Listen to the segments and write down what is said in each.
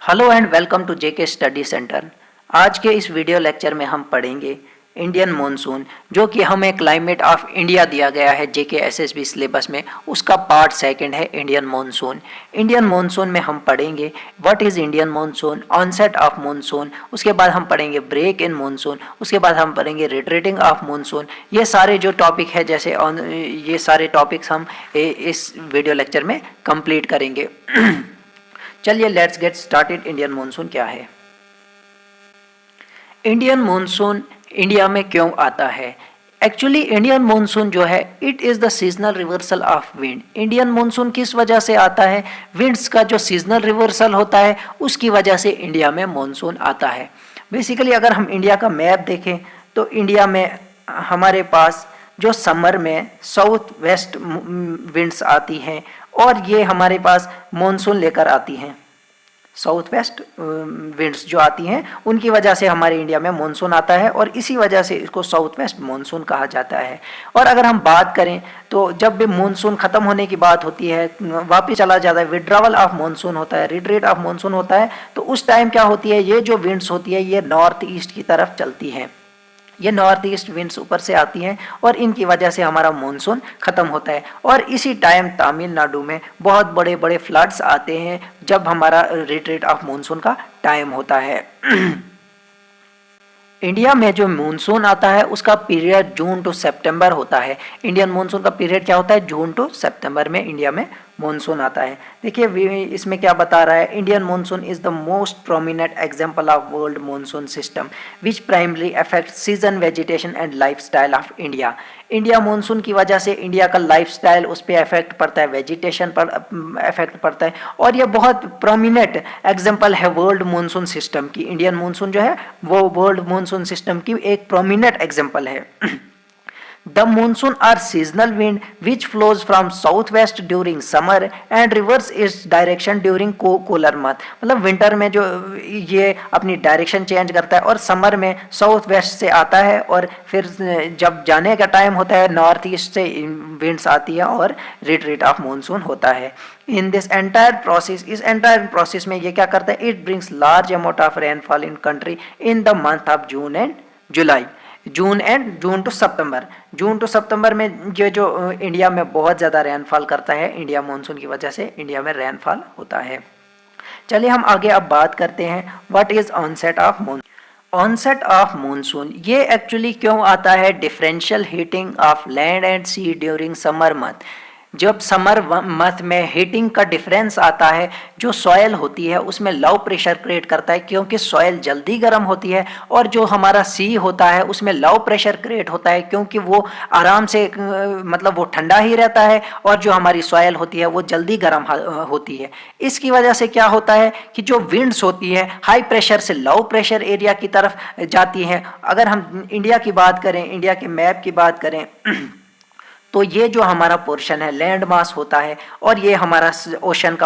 Hello and welcome to JK study centre. आज के इस वीडियो लेक्चर में हम पढ़ेंगे इंडियन मॉनसून, जो कि हमें क्लाइमेट ऑफ इंडिया दिया गया है जेके एसएसबी सिलेबस में। उसका पार्ट सेकंड है इंडियन मॉनसून। इंडियन मॉनसून में हम पढ़ेंगे what is Indian monsoon, onset of monsoon, उसके बाद हम पढ़ेंगे ब्रेक इन मॉनसून, उसके बाद हम पढ़ेंगे रिट्रीटिंग ऑफ मॉनसून। ये सारे जो टॉपिक है ये सारे टॉपिक्स हम इस वीडियो लेक्चर में कंप्लीट करेंगे। चलिए let's get started. Indian monsoon क्या है? इंडियन मॉनसून इंडिया में क्यों आता है? एक्चुअली इंडियन मॉनसून जो है it is the seasonal reversal of wind. Indian monsoon किस वजह से आता है? विंड्स का जो सीजनल रिवर्सल होता है उसकी वजह से इंडिया में मॉनसून आता है। बेसिकली अगर हम इंडिया का मैप देखें तो इंडिया में हमारे पास जो समर में साउथ वेस्ट विंड्स आती हैं और ये हमारे पास मॉनसून लेकर आती हैं। साउथ वेस्ट विंड्स जो आती हैं उनकी वजह से हमारे इंडिया में मॉनसून आता है और इसी वजह से इसको साउथ वेस्ट मॉनसून कहा जाता है। और अगर हम बात करें तो जब भी मॉनसून ख़त्म होने की बात होती है, वापस चला जाता है, विड्रावल ऑफ मॉनसून होता है, रिट्रीट ऑफ मॉनसून होता है, तो उस टाइम क्या होती है, ये जो विंड्स होती है ये नॉर्थ ईस्ट की तरफ चलती हैं। ये नॉर्थ ईस्ट विंड्स ऊपर से आती हैं और इनकी वजह से हमारा मॉनसून ख़त्म होता है। और इसी टाइम तमिलनाडु में बहुत बड़े बड़े फ्लड्स आते हैं जब हमारा रिट्रीट ऑफ मॉनसून का टाइम होता है। इंडिया में जो मॉनसून आता है उसका पीरियड जून टू सितंबर होता है। इंडियन मॉनसून का पीरियड क्या होता है? जून टू सितंबर में इंडिया में मॉनसून आता है। देखिए इसमें क्या बता रहा है, Indian monsoon is the most prominent example of world monsoon system which primary affect season, vegetation and lifestyle of India. India monsoon की वजह से इंडिया का लाइफस्टाइल उस पर इफेक्ट पड़ता है, वेजिटेशन पर इफेक्ट पड़ता है और ये बहुत प्रोमिनेंट एग्जांपल है वर्ल्ड मॉनसून सिस्टम की। इंडियन मॉनसून जो है वो वर्ल्ड मॉनसून सिस्टम की एक प्रोमिनेंट एग्जांपल है। The monsoon are seasonal wind which flows from southwest during summer and reverse its direction during cooler month। मतलब विंटर में जो ये अपनी डायरेक्शन चेंज करता है और समर में साउथ वेस्ट से आता है और फिर जब जाने का टाइम होता है नॉर्थ ईस्ट से विंड्स आती है और रिट्रीट ऑफ मॉनसून होता है। इन दिस एंटायर प्रोसेस, इस एंटायर प्रोसेस में ये क्या करता है, it brings large amount of rainfall in country in the month of June and July. June to सितंबर में ये जो इंडिया में बहुत ज़्यादा रेनफॉल करता है, इंडिया मॉनसून की वजह से इंडिया में रेनफॉल होता है। चलिए हम आगे अब बात करते हैं what is onset of monsoon. Onset of monsoon ये एक्चुअली क्यों आता है? Differential heating of land and sea during summer month. जब समर मंथ में हीटिंग का डिफरेंस आता है, जो सॉयल होती है उसमें लो प्रेशर क्रिएट करता है क्योंकि सॉयल जल्दी गर्म होती है, और जो हमारा सी होता है उसमें लो प्रेशर क्रिएट होता है क्योंकि वो आराम से मतलब वो ठंडा ही रहता है, और जो हमारी सॉयल होती है वो जल्दी गर्म होती है। इसकी वजह से क्या होता है कि जो विंड्स होती है हाई प्रेशर से लो प्रेशर एरिया की तरफ जाती हैं। अगर हम इंडिया की बात करें, इंडिया के मैप की बात करें तो ये जो हमारा पोर्शन है लैंड मास होता है और ये हमारा ओशन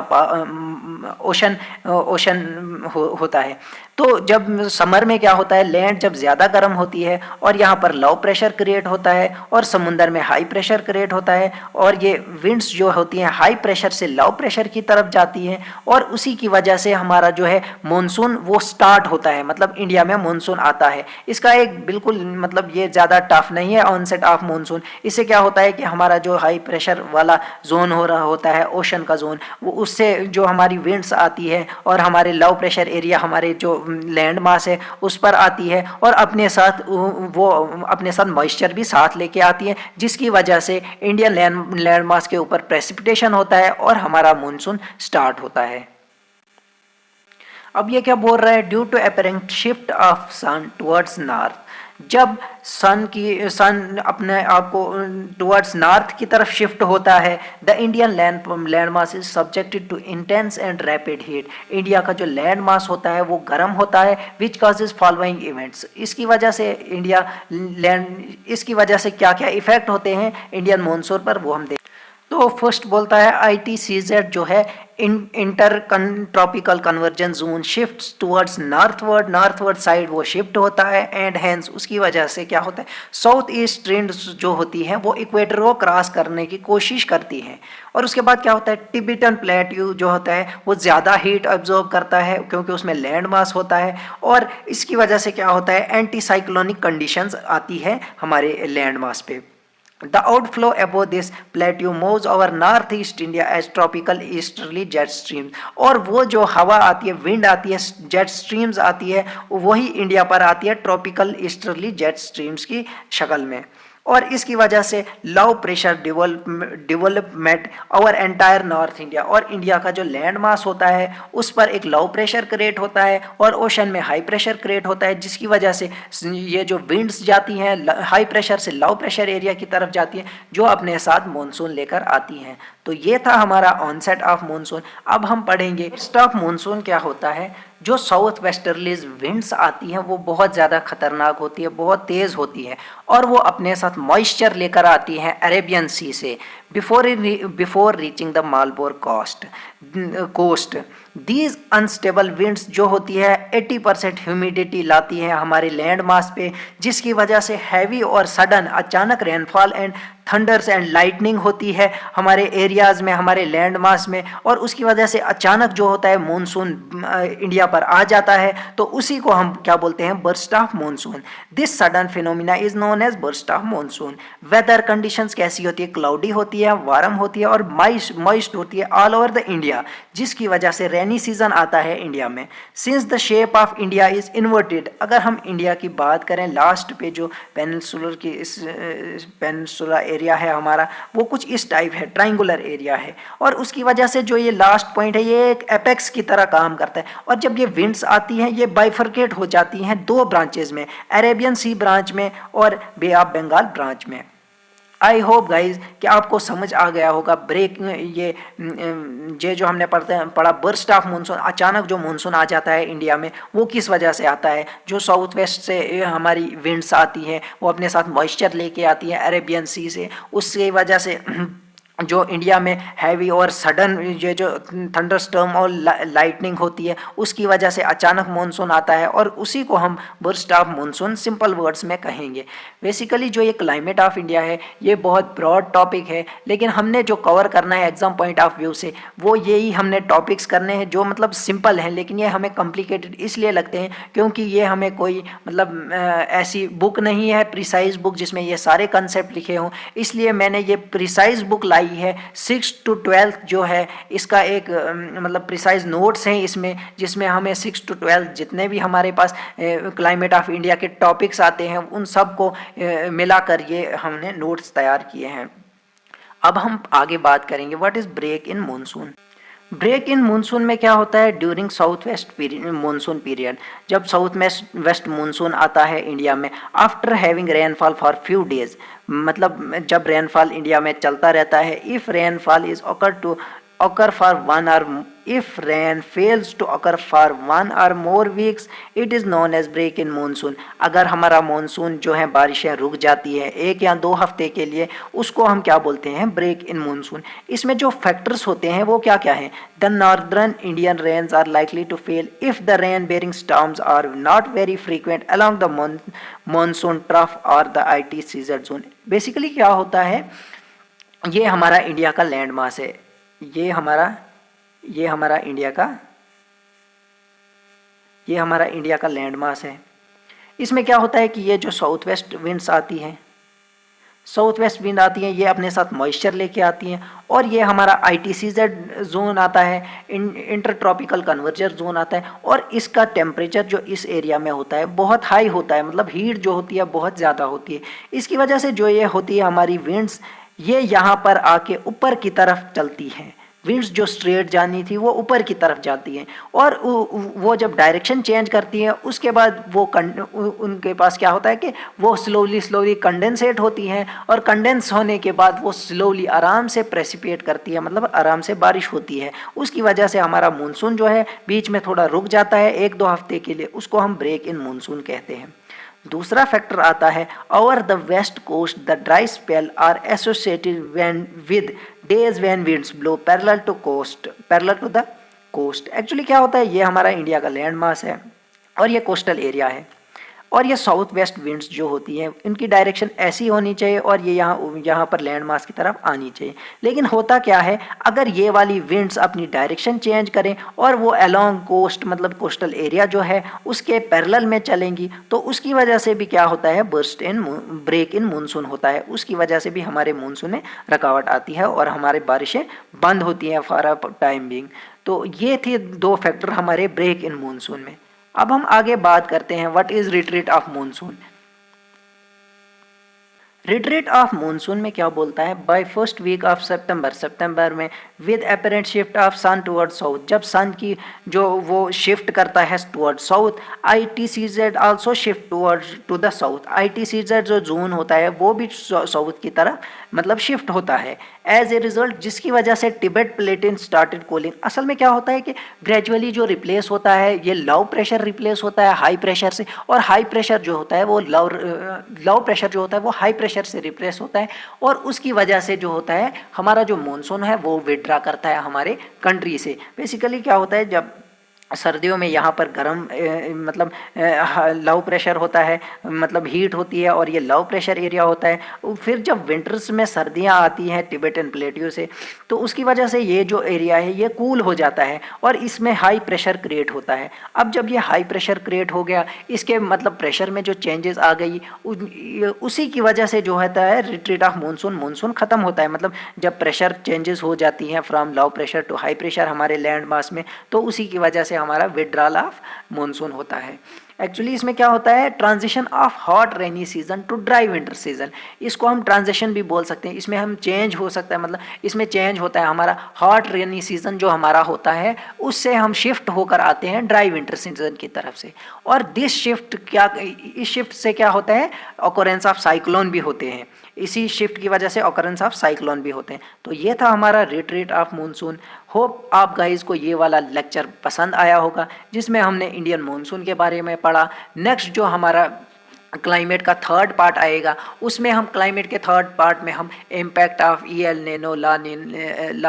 होता है। तो जब समर में क्या होता है, लैंड जब ज़्यादा गर्म होती है और यहाँ पर लो प्रेशर क्रिएट होता है और समुंदर में हाई प्रेशर क्रिएट होता है, और ये विंड्स जो होती हैं हाई प्रेशर से लो प्रेशर की तरफ जाती हैं, और उसी की वजह से हमारा जो है मॉनसून वो स्टार्ट होता है, मतलब इंडिया में मॉनसून आता है। इसका एक बिल्कुल मतलब ये ज़्यादा टफ नहीं है ऑनसेट ऑफ मॉनसून। इससे क्या होता है कि हमारा जो हाई प्रेशर वाला जोन हो रहा होता है, ओशन का जोन, वो उससे जो हमारी विंड्स आती है और हमारे लो प्रेशर एरिया हमारे जो लैंड मास है उस पर आती है, और अपने साथ मॉइस्चर भी साथ लेके आती है, जिसकी वजह से इंडियन लैंड मास के ऊपर प्रेसिपिटेशन होता है और हमारा मॉनसून स्टार्ट होता है। अब ये क्या बोल रहा है, due to apparent shift of sun towards north. जब सन अपने आप को टुवर्ड्स नॉर्थ की तरफ शिफ्ट होता है, the Indian land mass is subjected to intense and rapid heat. India का जो लैंड मास होता है वो गर्म होता है, विच कॉजेज फॉलोइंग इवेंट्स। इसकी वजह से क्या क्या इफेक्ट होते हैं इंडियन मॉनसून पर, वो हम देखें। तो फर्स्ट बोलता है ITCZ जो है inter tropical conversion zone shifts towards northward side वो शिफ्ट होता है, एंड हेंस उसकी वजह से क्या होता है, साउथ ईस्ट ट्रेंड जो होती है वो इक्वेटर को क्रॉस करने की कोशिश करती है। और उसके बाद क्या होता है, टिबेटन प्लेट्यू जो होता है वो ज़्यादा हीट अब्जॉर्ब करता है क्योंकि उसमें लैंड मास होता है, और इसकी वजह से क्या होता है, एंटी साइक्लोनिक कंडीशंस आती है हमारे लैंड मास पे। The outflow above this plateau moves over northeast India as tropical easterly jet streams। और वो जो हवा आती है, विंड आती है, जेट स्ट्रीम्स आती है, वही इंडिया पर आती है ट्रॉपिकल ईस्टर्ली जेट स्ट्रीम्स की शक्ल में। और इसकी वजह से low pressure development over entire north India, और इंडिया का जो लैंड मास होता है उस पर एक लो प्रेशर क्रिएट होता है और ओशन में हाई प्रेशर क्रिएट होता है, जिसकी वजह से ये जो विंड्स जाती हैं हाई प्रेशर से लो प्रेशर एरिया की तरफ जाती हैं, जो अपने साथ मानसून लेकर आती हैं। तो ये था हमारा ऑनसेट ऑफ मानसून। अब हम पढ़ेंगे स्टॉप मानसून क्या होता है। जो साउथ वेस्टर्लीज विंड्स आती हैं वो बहुत ज़्यादा खतरनाक होती है, बहुत तेज़ होती है, और वो अपने साथ मॉइस्चर लेकर आती हैं अरेबियन सी से before reaching the Malabar coast. These unstable winds जो होती है 80% ह्यूमिडिटी लाती है हमारे लैंड मास पे, जिसकी वजह से हैवी और सडन अचानक rainfall and thunder's and lightning होती है हमारे एरियाज़ में, हमारे लैंड मास में, और उसकी वजह से अचानक जो होता है मानसून इंडिया पर आ जाता है, तो उसी को हम क्या बोलते हैं, burst of monsoon. This sudden phenomena is known as burst of monsoon. Weather conditions कैसी होती है, क्लाउडी होती है, वार्म होती है और मॉइस्ट होती है ऑल ओवर द इंडिया, जिसकी वजह से रेनी सीजन आता है इंडिया में। Since the shape of India is inverted, अगर हम इंडिया की बात करें, लास्ट पे जो पेनिनसुलर की इस पेनिनसुला एरिया है हमारा, वो कुछ इस टाइप है, ट्राइंगुलर एरिया है, और उसकी वजह से जो ये लास्ट पॉइंट है ये एक एपेक्स की तरह काम करता है, और जब ये विंड्स आती हैं ये बाइफरकेट हो जाती हैं दो ब्रांचेज में, अरेबियन सी ब्रांच में और बे ऑफ बंगाल ब्रांच में। आई होप गाइज कि आपको समझ आ गया होगा ब्रेक ये जो हमने पढ़ा बर्स्ट ऑफ मानसून, अचानक जो मानसून आ जाता है इंडिया में वो किस वजह से आता है। जो साउथ वेस्ट से हमारी विंड्स आती हैं वो अपने साथ मॉइस्चर लेके आती हैं अरेबियन सी से, उसकी वजह से जो इंडिया में हैवी और सडन ये जो थंडरस्टॉर्म और लाइटनिंग होती है उसकी वजह से अचानक मानसून आता है, और उसी को हम burst of monsoon simple words में कहेंगे। बेसिकली जो ये क्लाइमेट ऑफ इंडिया है ये बहुत ब्रॉड टॉपिक है, लेकिन हमने जो कवर करना है एग्जाम पॉइंट ऑफ व्यू से वो यही हमने टॉपिक्स करने हैं जो मतलब सिंपल हैं, लेकिन ये हमें कॉम्प्लिकेटेड इसलिए लगते हैं क्योंकि ये हमें कोई मतलब ऐसी बुक नहीं है प्रिसाइज बुक जिसमें ये सारे कंसेप्ट लिखे हों, इसलिए मैंने ये प्रिसाइज बुक लाई है 6 to 12 जो है इसका एक मतलब प्रिसाइज नोट्स हैं इसमें, जिसमें हमें 6 to 12 जितने भी हमारे पास क्लाइमेट ऑफ इंडिया के टॉपिक्स आते हैं उन सब को मिलाकर ये हमने नोट्स तैयार किए हैं। अब हम आगे बात करेंगे what is break in monsoon. Break in monsoon में क्या होता है, during south west monsoon period, जब साउथ वेस्ट मानसून आता है इंडिया में, after having rainfall for few days, मतलब जब रेनफॉल इंडिया में चलता रहता है, if rainfall is occur for one or if rain fails to occur for 1 or more weeks it is known as break in monsoon। अगर हमारा monsoon जो है बारिशें रुक जाती है 1 या 2 हफ्ते के लिए, उसको हम क्या बोलते हैं, ब्रेक इन मानसून। इसमें जो फैक्टर्स होते हैं वो क्या क्या हैं, the northern Indian rains are likely to fail if the rain bearing storms are not very frequent along the monsoon trough और द IT सीजर जोन। बेसिकली क्या होता है, ये हमारा इंडिया का लैंड मास है, ये हमारा इंडिया का लैंड मास है। इसमें क्या होता है कि ये जो साउथ वेस्ट विंड्स आती हैं, ये अपने साथ मॉइस्चर लेके आती हैं, और ये हमारा ITCZ जोन आता है, इंटर ट्रॉपिकल कन्वर्जन जोन आता है, और इसका टेम्परेचर जो इस एरिया में होता है बहुत हाई होता है, मतलब हीट जो होती है बहुत ज़्यादा होती है। इसकी वजह से जो ये होती है हमारी विंड्स, ये यहाँ पर आके ऊपर की तरफ चलती हैं। विंड्स जो स्ट्रेट जानी थी वो ऊपर की तरफ जाती हैं, और वो जब डायरेक्शन चेंज करती हैं उसके बाद वो उनके पास क्या होता है कि वो स्लोली कंडेंसेट होती हैं, और कंडेंस होने के बाद वो स्लोली आराम से प्रेसिपिएट करती है, मतलब आराम से बारिश होती है। उसकी वजह से हमारा मानसून जो है बीच में थोड़ा रुक जाता है 1-2 हफ्ते के लिए, उसको हम ब्रेक इन मानसून कहते हैं। दूसरा फैक्टर आता है over the west coast the dry spell are associated when with days when winds blow parallel to the coast. Actually क्या होता है, ये हमारा इंडिया का लैंड मास है और ये कोस्टल एरिया है, और ये साउथ वेस्ट विंड्स जो होती हैं इनकी डायरेक्शन ऐसी होनी चाहिए और ये यहाँ पर लैंड मास की तरफ आनी चाहिए। लेकिन होता क्या है, अगर ये वाली विंड्स अपनी डायरेक्शन चेंज करें और वो अलोंग कोस्ट मतलब कोस्टल एरिया जो है उसके पैरेलल में चलेंगी, तो उसकी वजह से भी क्या होता है, ब्रेक इन मानसून होता है। उसकी वजह से भी हमारे मानसून में रुकावट आती है और हमारी बारिशें बंद होती हैं फॉर अ टाइम बिंग। तो ये थे दो फैक्टर हमारे ब्रेक इन मानसून में। अब हम आगे बात करते हैं what is retreat of monsoon. Retreat of monsoon में क्या बोलता है, by first week of September में with apparent shift of sun toward south, जब सन की जो वो शिफ्ट करता है toward south, ITCZ also shift to the south. ITCZ जो जोन होता है वो भी साउथ की तरफ मतलब शिफ्ट होता है। एज ए रिजल्ट जिसकी वजह से तिब्बत प्लेटिन स्टार्टेड कूलिंग। असल में क्या होता है कि ग्रेजुअली जो रिप्लेस होता है ये लो प्रेशर रिप्लेस होता है हाई प्रेशर से, और हाई प्रेशर जो होता है वो लो प्रेशर जो होता है वो हाई प्रेशर से रिप्लेस होता है, और उसकी वजह से जो होता है हमारा जो मानसून है वो विड्रा करता है हमारे कंट्री से। बेसिकली क्या होता है, जब सर्दियों में यहाँ पर गर्म मतलब लो प्रेशर होता है, मतलब हीट होती है और ये लो प्रेशर एरिया होता है। फिर जब विंटर्स में सर्दियाँ आती हैं तिब्बतन प्लेट्यू से, तो उसकी वजह से ये जो एरिया है ये कूल हो जाता है और इसमें हाई प्रेशर क्रिएट होता है। अब जब ये हाई प्रेशर क्रिएट हो गया, इसके मतलब प्रेशर में जो चेंजेस आ गई, उसी की वजह से जो होता है रिट्रीट ऑफ मानसून ख़त्म होता है। मतलब जब प्रेशर चेंजेस हो जाती हैं from low pressure to high pressure हमारे लैंड मास में, तो उसी की वजह से हमारा विड्रॉल ऑफ मानसून होता है। एक्चुअली इसमें क्या होता है, transition of hot rainy season two dry winter season, इसको हम ट्रांजिशन भी बोल सकते हैं। इसमें हम चेंज हो सकता है, मतलब इसमें चेंज होता है हमारा हॉट रेनी सीजन जो हमारा होता है उससे हम शिफ्ट होकर आते हैं ड्राई विंटर सीजन की तरफ से। और इस शिफ्ट से क्या होता है, ऑकरेंस ऑफ साइक्लोन भी होते हैं। इसी शिफ्ट की वजह से ऑकरेंस ऑफ साइक्लोन भी होते हैं। तो ये था हमारा रिट्रीट ऑफ मानसून। होप आप गाइस को ये वाला लेक्चर पसंद आया होगा जिसमें हमने इंडियन मानसून के बारे में पढ़ा। नेक्स्ट जो हमारा क्लाइमेट का थर्ड पार्ट आएगा, उसमें हम क्लाइमेट के थर्ड पार्ट में हम इम्पैक्ट ऑफ EL नेनो ला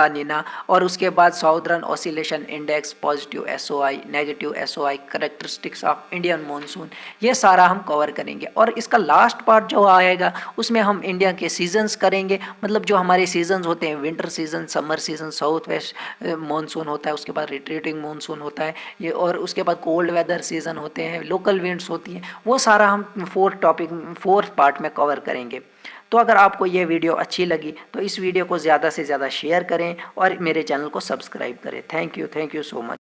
नीना और उसके बाद southern oscillation index, positive SOI, negative SOI, characteristics of Indian monsoon, ये सारा हम कवर करेंगे। और इसका लास्ट पार्ट जो आएगा उसमें हम इंडिया के सीजन्स करेंगे, मतलब जो हमारे सीजन्स होते हैं, winter season, summer season, south west monsoon होता है, उसके बाद रिट्रीटिंग मानसून होता है ये, और उसके बाद कोल्ड वेदर सीजन होते हैं, लोकल विंड्स होती हैं, वो सारा हम फोर्थ पार्ट में कवर करेंगे। तो अगर आपको ये वीडियो अच्छी लगी तो इस वीडियो को ज़्यादा से ज़्यादा शेयर करें और मेरे चैनल को सब्सक्राइब करें। Thank you so much.